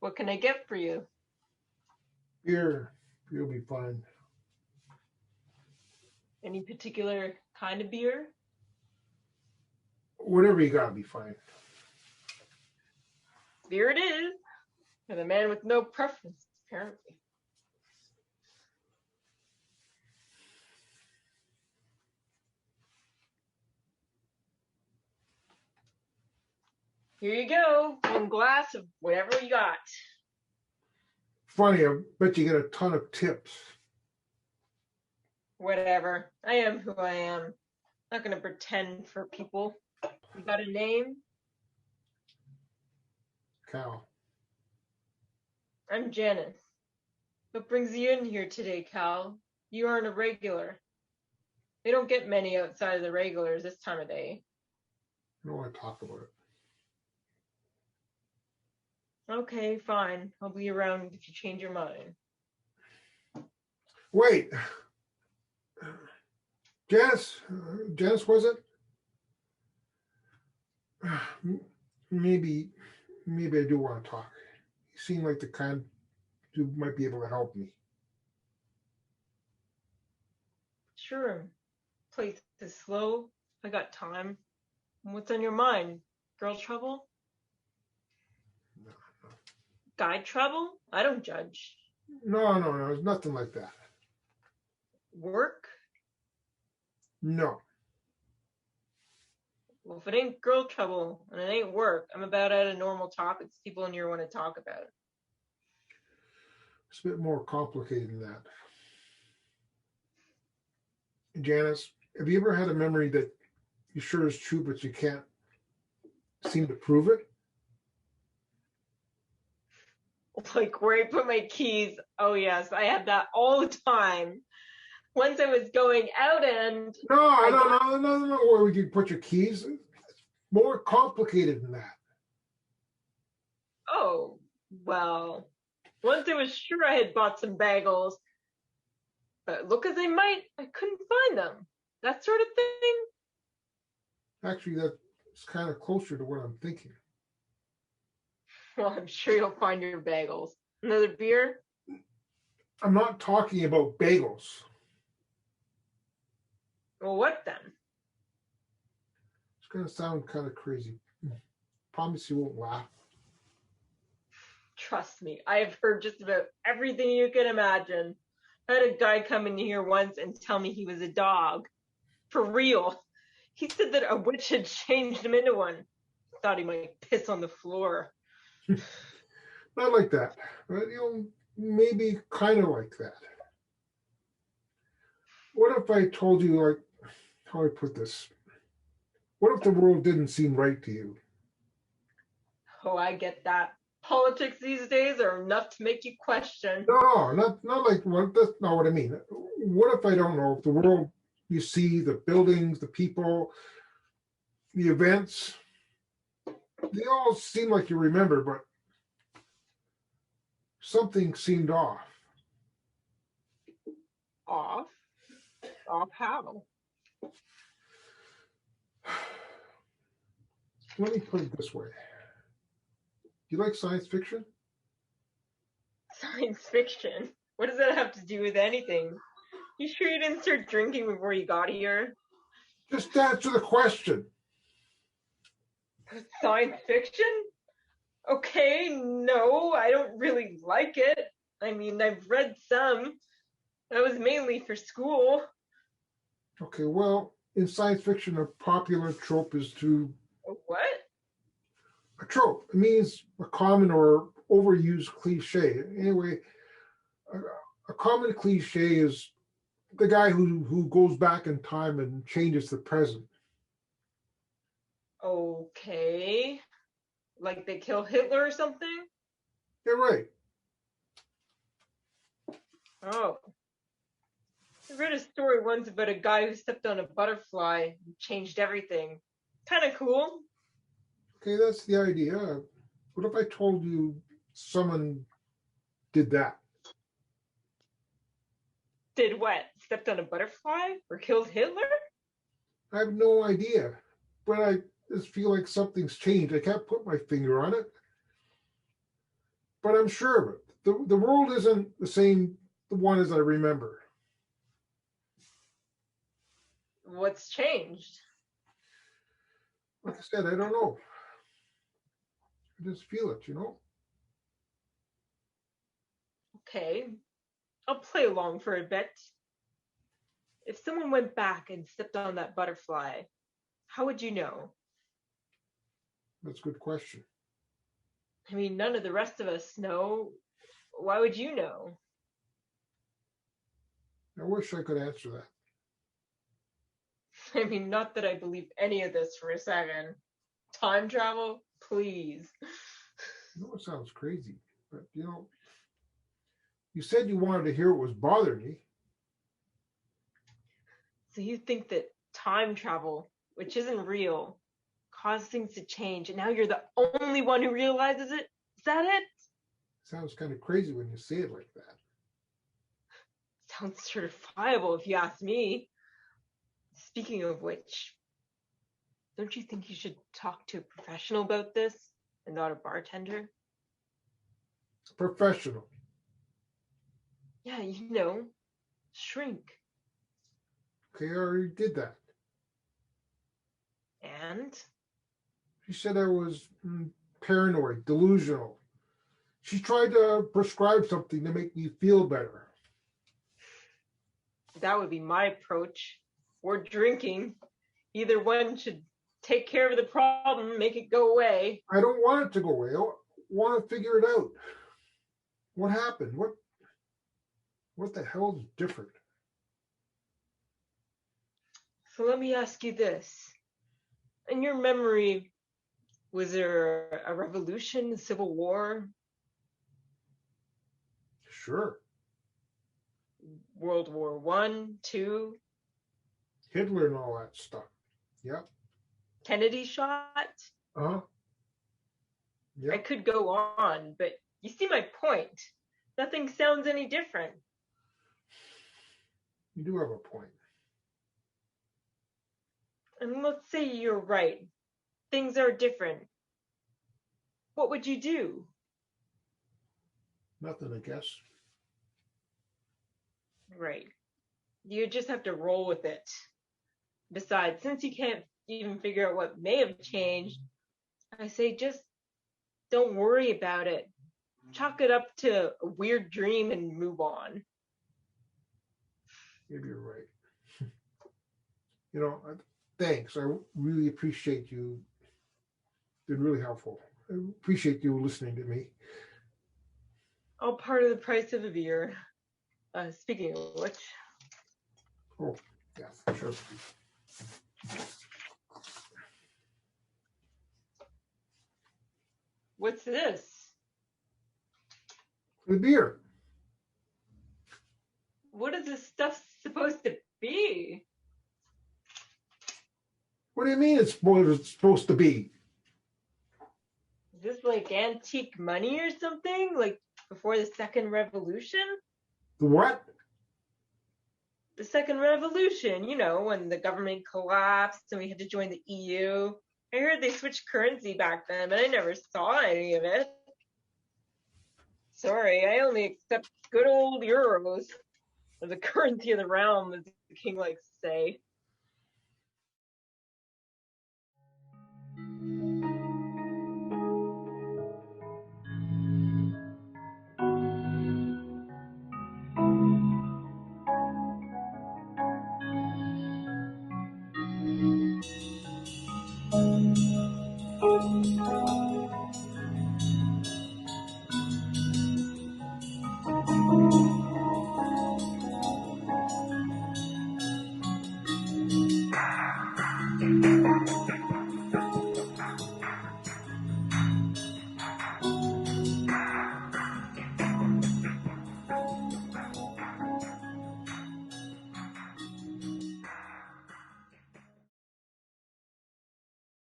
What can I get for you? Beer. Beer will be fine. Any particular kind of beer? Whatever you got will be fine. Beer it is. You're the man with no preference, apparently. Here you go. One glass of whatever you got. Funny, I bet you get a ton of tips. Whatever. I am who I am. Not going to pretend for people. You got a name? Cal. I'm Janice. What brings you in here today, Cal? You aren't a regular. They don't get many outside of the regulars this time of day. I don't want to talk about it. Okay, fine. I'll be around if you change your mind. Wait. Janice? Janice, was it? Maybe I do want to talk. You seem like the kind who might be able to help me. Sure. Place is slow. I got time. What's on your mind? Girl trouble? No. Guy trouble? I don't judge. No. It's nothing like that. Work? No. Well, if it ain't girl trouble and it ain't work, I'm about out of normal topics people in here want to talk about. It's a bit more complicated than that. Janice, have you ever had a memory that you sure is true, but you can't seem to prove it? Like where I put my keys. Oh, yes, I have that all the time. Once I was going out and... No. Where would you put your keys? It's more complicated than that. Oh, well, once I was sure I had bought some bagels, but look as I might, I couldn't find them. That sort of thing. Actually, that's kind of closer to what I'm thinking. Well, I'm sure you'll find your bagels. Another beer? I'm not talking about bagels. Well, what then? It's going to sound kind of crazy. Promise you won't laugh. Trust me, I have heard just about everything you can imagine. I had a guy come in here once and tell me he was a dog. For real. He said that a witch had changed him into one. Thought he might piss on the floor. Not like that. But, maybe kind of like that. What if I told you, like, how do I put this? What if the world didn't seem right to you? Oh, I get that. Politics these days are enough to make you question. No, not like what. That's not what I mean. What if I don't know if the world you see, the buildings, the people, the events, they all seem like you remember, but something seemed off. Off? Off how? Let me put it this way. Do you like science fiction? Science fiction? What does that have to do with anything? You sure you didn't start drinking before you got here? Just answer the question. Science fiction? Okay, no, I don't really like it. I mean, I've read some. That was mainly for school. Okay, well, in science fiction, a popular trope is to... What? A trope. It means a common or overused cliche. Anyway, a common cliche is the guy who goes back in time and changes the present. Okay. Like they kill Hitler or something? You're right. Oh. I read a story once about a guy who stepped on a butterfly and changed everything. Kind of cool. Okay, that's the idea. What if I told you someone did that? Did what? Stepped on a butterfly? Or killed Hitler? I have no idea, but I just feel like something's changed. I can't put my finger on it. but I'm sure of it. The world isn't the same the one as I remember. What's changed? Like I said, I don't know. I just feel it, you know? Okay, I'll play along for a bit. If someone went back and stepped on that butterfly, how would you know? That's a good question. I mean, none of the rest of us know. Why would you know? I wish I could answer that. I mean, not that I believe any of this for a second. Time travel? Please. I know it sounds crazy, but you know, you said you wanted to hear what was bothering me. So you think that time travel, which isn't real, caused things to change, and now you're the only one who realizes it? Is that it? Sounds kind of crazy when you say it like that. Sounds certifiable if you ask me. Speaking of which, don't you think you should talk to a professional about this and not a bartender? Professional. Yeah, you know, shrink. Okay, I already did that. And She said I was paranoid, delusional. She tried to prescribe something to make me feel better. that would be my approach. Or drinking. Either one should take care of the problem, make it go away. I don't want it to go away. I want to figure it out. What happened? What the hell is different? So let me ask you this. In your memory, was there a revolution, a civil war, Sure. World War One, Two, Hitler and all that stuff. Yep. Kennedy shot? Uh-huh. I Yep. could go on, but you see my point. Nothing sounds any different. You do have a point. And let's say you're right. Things are different. What would you do? Nothing, I guess. Right. You just have to roll with it. Besides, since you can't even figure out what may have changed, I say just don't worry about it. Chalk it up to a weird dream and move on. Maybe you're right. You know, thanks. I really appreciate you. Been really helpful. I appreciate you listening to me. All part of the price of a beer. Speaking of which. Oh, yeah, sure. What's this? The beer. What is this stuff supposed to be? What do you mean it's supposed to be? Is this like antique money or something? Like before the Second Revolution? The what? The Second Revolution, you know, when the government collapsed and we had to join the EU. I heard they switched currency back then, but I never saw any of it. Sorry, I only accept good old euros, or the currency of the realm, as the king likes to say.